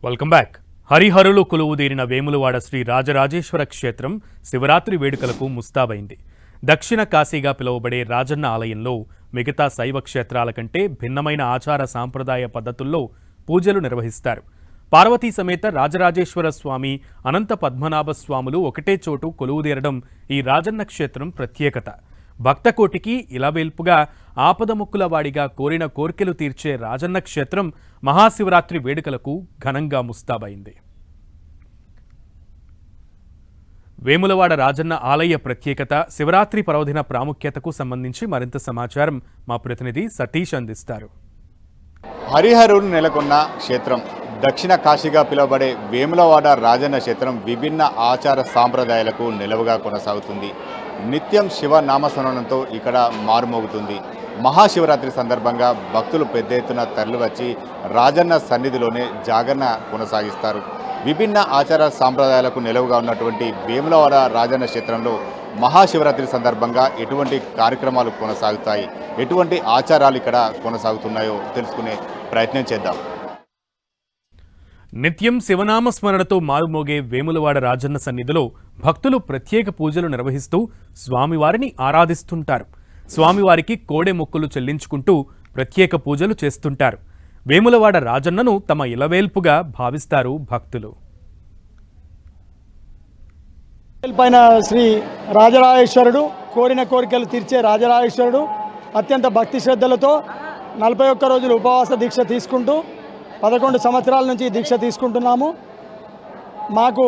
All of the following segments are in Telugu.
Welcome back. హరిహరులు కొలువుదీరిన వేములవాడ శ్రీ రాజరాజేశ్వర క్షేత్రం శివరాత్రి వేడుకలకు ముస్తాబైంది. దక్షిణ కాశీగా పిలువబడే రాజన్న ఆలయంలో మిగతా శైవ క్షేత్రాల కంటే భిన్నమైన ఆచార సాంప్రదాయ పద్ధతుల్లో పూజలు నిర్వహిస్తారు. పార్వతీ సమేత రాజరాజేశ్వర స్వామి, అనంత పద్మనాభ స్వాములు ఒకటే చోటు కొలువుదీరడం ఈ రాజన్న క్షేత్రం ప్రత్యేకత. భక్తకోటికి ఇలవేల్పుగా ఆపదముక్కుల వాడిగా కోరిన కోర్కెలు తీర్చే రాజన్న క్షేత్రం మహాశివరాత్రి వేడుకలకు ఘనంగా ముస్తాబైంది. వేములవాడ రాజన్న ఆలయ ప్రత్యేకత, శివరాత్రి పర్వదిన ప్రాముఖ్యతకు సంబంధించి మరింత సమాచారం మా ప్రతినిధి సతీష్ అందిస్తారు. హరిహరులు నెలకొన్న క్షేత్రం దక్షిణ కాశీగా పిలువబడే వేములవాడ రాజన్న క్షేత్రం విభిన్న ఆచార సాంప్రదాయాలకు నిలవుగా కొనసాగుతుంది. నిత్యం శివ నామస్మరణంతో ఇక్కడ మారుమోగుతుంది. మహాశివరాత్రి సందర్భంగా భక్తులు పెద్ద ఎత్తున తరలివచ్చి రాజన్న సన్నిధిలోనే జాగరణ కొనసాగిస్తారు. విభిన్న ఆచార సాంప్రదాయాలకు నిలవుగా ఉన్నటువంటి వేములవాడ రాజన్న క్షేత్రంలో మహాశివరాత్రి సందర్భంగా ఎటువంటి కార్యక్రమాలు కొనసాగుతాయి, ఎటువంటి ఆచారాలు ఇక్కడ కొనసాగుతున్నాయో తెలుసుకునే ప్రయత్నం చేద్దాం. నిత్యం శివనామస్మరణతో మారుమోగే వేములవాడ రాజన్న సన్నిధిలో భక్తులు ప్రత్యేక పూజలు నిర్వహిస్తూ స్వామివారిని ఆరాధిస్తుంటారు. స్వామివారికి కోడె మొక్కులు చెల్లించుకుంటూ ప్రత్యేక పూజలు చేస్తుంటారు. వేములవాడ రాజన్నను తమ ఇలవేల్పుగా భావిస్తారు భక్తులు. పైన శ్రీ రాజరాజేశ్వరుడు, కోరిన కోరికలు తీర్చే రాజరాజేశ్వరుడు అత్యంత భక్తి శ్రద్ధలతో 41 రోజులు ఉపవాస దీక్ష తీసుకుంటూ 11 సంవత్సరాల నుంచి దీక్ష తీసుకుంటున్నాము. మాకు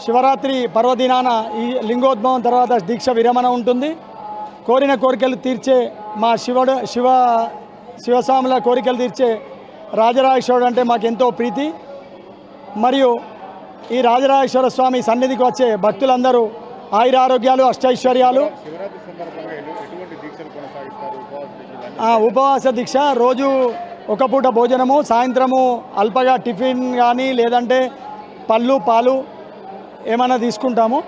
శివరాత్రి పర్వదినాన ఈ లింగోద్భవం తర్వాత దీక్ష విరమణ ఉంటుంది. కోరిన కోరికలు తీర్చే మా శివస్వాముల కోరికలు తీర్చే రాజరాజేశ్వరుడు అంటే మాకెంతో ప్రీతి. మరియు ఈ రాజరాజేశ్వర స్వామి సన్నిధికి వచ్చే భక్తులందరూ ఆయురారోగ్యాలు, అష్టైశ్వర్యాలు. ఉపవాస దీక్ష రోజు ఒక పూట భోజనము, సాయంత్రము అల్పగా టిఫిన్ కానీ లేదంటే పళ్ళు, పాలు ఏమైనా తీసుకుంటాము.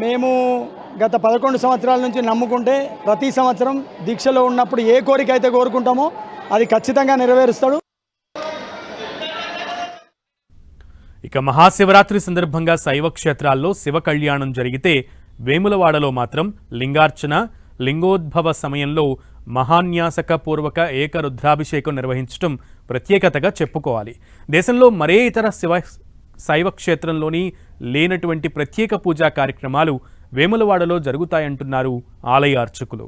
మేము గత 11 సంవత్సరాల నుంచి నమ్ముకుంటే ప్రతి సంవత్సరం దీక్షలో ఉన్నప్పుడు ఏ కోరిక అయితే కోరుకుంటామో అది ఖచ్చితంగా నెరవేరుస్తాడు. ఇక మహాశివరాత్రి సందర్భంగా శైవ క్షేత్రాల్లో శివ కళ్యాణం జరిగితే వేములవాడలో మాత్రం లింగార్చన, లింగోద్భవ సమయంలో మహాన్యాసకపూర్వక ఏకరుద్రాభిషేకం నిర్వహించడం ప్రత్యేకతగా చెప్పుకోవాలి. దేశంలో మరే ఇతర శైవ క్షేత్రంలోని లేనటువంటి ప్రత్యేక పూజా కార్యక్రమాలు వేములవాడలో జరుగుతాయంటున్నారు ఆలయ అర్చకులు.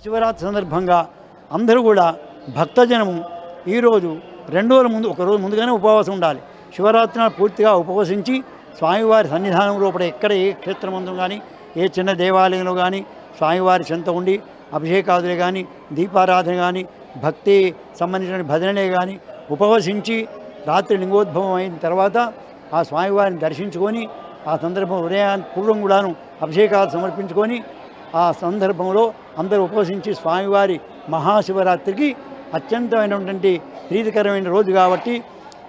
శివరాత్రి సందర్భంగా అందరూ కూడా భక్తజనము ఈరోజు 2 రోజుల ముందు, ఒక రోజు ముందుగానే ఉపవాసం ఉండాలి. శివరాత్రి పూర్తిగా ఉపవసించి స్వామివారి సన్నిధానం లోపల ఎక్కడ ఏ క్షేత్రమందు కానీ ఏ చిన్న దేవాలయంలో కానీ స్వామివారి చెంత ఉండి అభిషేకాదులే కానీ, దీపారాధన కానీ, భక్తి సంబంధించిన భజనలే కానీ ఉపవసించి రాత్రి లింగోద్భవం అయిన తర్వాత ఆ స్వామివారిని దర్శించుకొని ఆ సందర్భం ఉదయాన్ని పూర్వం కూడాను అభిషేకాలు సమర్పించుకొని ఆ సందర్భంలో అందరూ ఉపవసించి స్వామివారి మహాశివరాత్రికి అత్యంతమైనటువంటి ప్రీతికరమైన రోజు కాబట్టి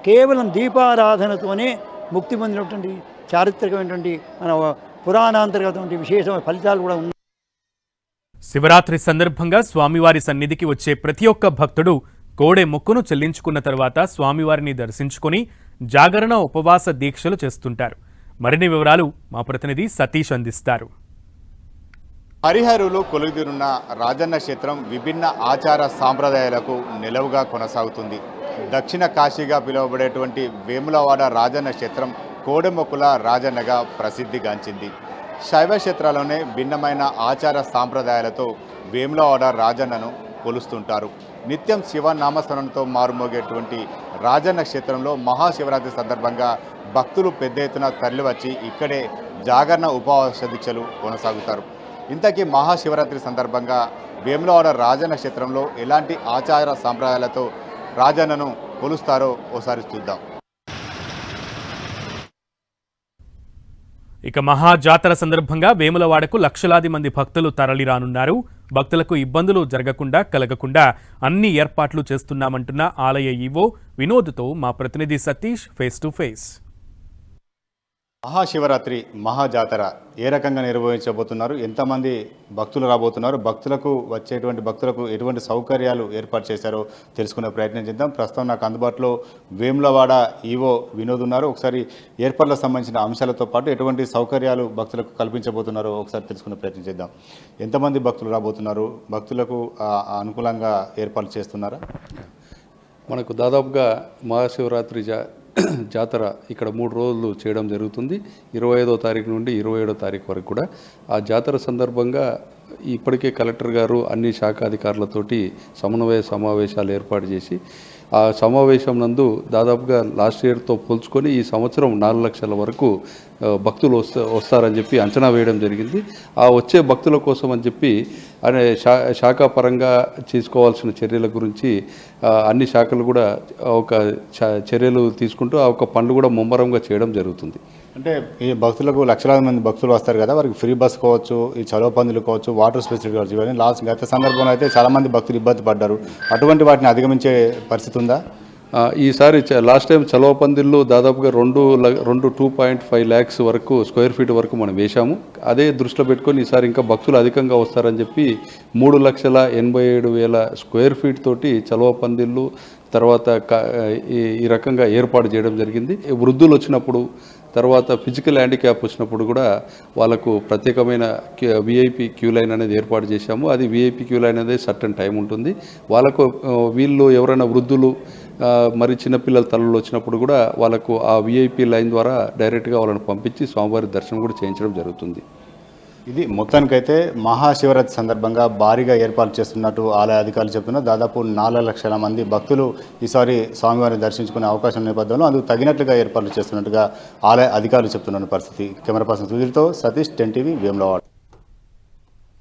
కేవలం దీపారాధనతోనే ముక్తి పొందినటువంటి చారిత్రకమైనటువంటి మన పురాణాంతర్గతమైన విశేషమైన ఫలితాలు కూడా ఉన్నాయి. శివరాత్రి సందర్భంగా స్వామివారి సన్నిధికి వచ్చే ప్రతి ఒక్క భక్తుడు కోడె మొక్కును చెల్లించుకున్న తర్వాత స్వామివారిని దర్శించుకుని జాగరణ, ఉపవాస దీక్షలు చేస్తుంటారు. మరిన్ని వివరాలు మా ప్రతినిధి సతీష్ అందిస్తారు. హరిహరులు కొలువుదీరున్న రాజన్న క్షేత్రం విభిన్న ఆచార సాంప్రదాయాలకు నిలవుగా కొనసాగుతుంది. దక్షిణ కాశీగా పిలువబడేటువంటి వేములవాడ రాజన్న క్షేత్రం కోడెమొక్కుల రాజన్నగా ప్రసిద్ధిగాంచింది. శైవ క్షేత్రాల్లోనే భిన్నమైన ఆచార సాంప్రదాయాలతో వేములవాడ రాజన్నను కొలుస్తుంటారు. నిత్యం శివనామస్మరణతో మారుమోగేటువంటి రాజన్న క్షేత్రంలో మహాశివరాత్రి సందర్భంగా భక్తులు పెద్ద ఎత్తున తరలివచ్చి ఇక్కడే జాగరణ, ఉపవాస దీక్షలు కొనసాగుతారు. ఇంతకీ మహాశివరాత్రి సందర్భంగా వేములవాడ రాజన్న క్షేత్రంలో ఎలాంటి ఆచార సాంప్రదాయాలతో రాజన్నను కొలుస్తారో ఓసారి చూద్దాం. ఇక మహాజాతర సందర్భంగా వేములవాడకు లక్షలాది మంది భక్తులు తరలిరానున్నారు. భక్తులకు ఇబ్బందులు కలగకుండా అన్ని ఏర్పాట్లు చేస్తున్నామంటున్న ఆలయ ఈవో వినోద్తో మా ప్రతినిధి Satish face to face. Mahashivaratri మహాజాతర ఏ రకంగా నిర్వహించబోతున్నారు, ఎంతమంది భక్తులు రాబోతున్నారు, భక్తులకు ఎటువంటి సౌకర్యాలు ఏర్పాటు చేశారో తెలుసుకునే ప్రయత్నం చేద్దాం. ప్రస్తుతం నాకు అందుబాటులో వేములవాడ ఈవో వినోద్ ఉన్నారు. ఒకసారి ఏర్పాట్లకు సంబంధించిన అంశాలతో పాటు ఎటువంటి సౌకర్యాలు భక్తులకు కల్పించబోతున్నారో ఒకసారి తెలుసుకునే ప్రయత్నం చేద్దాం. ఎంతమంది భక్తులు రాబోతున్నారు, భక్తులకు అనుకూలంగా ఏర్పాట్లు చేస్తున్నారా? మనకు దాదాపుగా మహాశివరాత్రి జాతర ఇక్కడ 3 రోజులు చేయడం జరుగుతుంది. 25వ తారీఖు నుండి 27వ తారీఖు వరకు కూడా. ఆ జాతర సందర్భంగా ఇప్పటికే కలెక్టర్ గారు అన్ని శాఖాధికారులతోటి సమన్వయ సమావేశాలు ఏర్పాటు చేసి ఆ సమావేశం నందు దాదాపుగా లాస్ట్ ఇయర్తో పోల్చుకొని ఈ సంవత్సరం 4 లక్షల వరకు భక్తులు వస్తారని చెప్పి అంచనా వేయడం జరిగింది. ఆ వచ్చే భక్తుల కోసం అని చెప్పి అనే శాఖాపరంగా తీసుకోవాల్సిన చర్యల గురించి అన్ని శాఖలు కూడా ఒక చర్యలు తీసుకుంటూ ఆ ఒక పనులు కూడా ముమ్మరంగా చేయడం జరుగుతుంది. అంటే ఈ భక్తులకు లక్షలాది మంది భక్తులు వస్తారు కదా, వారికి ఫ్రీ బస్ కావచ్చు, ఈ చలువ పందులు కావచ్చు, వాటర్ ఫెసిలిటీ కావచ్చు, ఇవన్నీ గత సందర్భంలో అయితే చాలామంది భక్తులు ఇబ్బంది పడ్డారు. అటువంటి వాటిని అధిగమించే పరిస్థితి ఉందా? ఈసారి లాస్ట్ టైం చలువ పందిళ్ళు దాదాపుగా 2.5 ల్యాక్స్ వరకు స్క్వేర్ ఫీట్ వరకు మనం వేశాము. అదే దృష్టిలో పెట్టుకొని ఈసారి ఇంకా భక్తులు అధికంగా వస్తారని చెప్పి 3,87,000 స్క్వేర్ ఫీట్ తోటి చలువ పందిళ్ళు తర్వాత ఈ రకంగా ఏర్పాటు చేయడం జరిగింది. వృద్ధులు వచ్చినప్పుడు తర్వాత ఫిజికల్ హ్యాండిక్యాప్ వచ్చినప్పుడు కూడా వాళ్ళకు ప్రత్యేకమైన విఐపి క్యూ లైన్ అనేది ఏర్పాటు చేశాము. అది విఐపి క్యూ లైన్ అనేది సర్టన్ టైం ఉంటుంది. వాళ్ళకు వీళ్ళు ఎవరైనా వృద్ధులు మరి చిన్నపిల్లల తల్లులు వచ్చినప్పుడు కూడా వాళ్ళకు ఆ విఐపి లైన్ ద్వారా డైరెక్ట్గా వాళ్ళని పంపించి స్వామివారి దర్శనం కూడా చేయించడం జరుగుతుంది. ఇది మొత్తానికైతే మహాశివరాత్రి సందర్భంగా భారీగా ఏర్పాటు చేస్తున్నట్టు ఆలయ అధికారులు చెప్తున్నారు. దాదాపు 4 లక్షల మంది భక్తులు ఈసారి స్వామివారిని దర్శించుకునే అవకాశం నేపథ్యంలో అందుకు తగినట్లుగా ఏర్పాట్లు చేస్తున్నట్టుగా ఆలయ అధికారులు చెప్తున్న పరిస్థితి. కెమెరా పర్సన్ సుధీర్తో సతీష్, 10 టీవీ, వేములవాడ.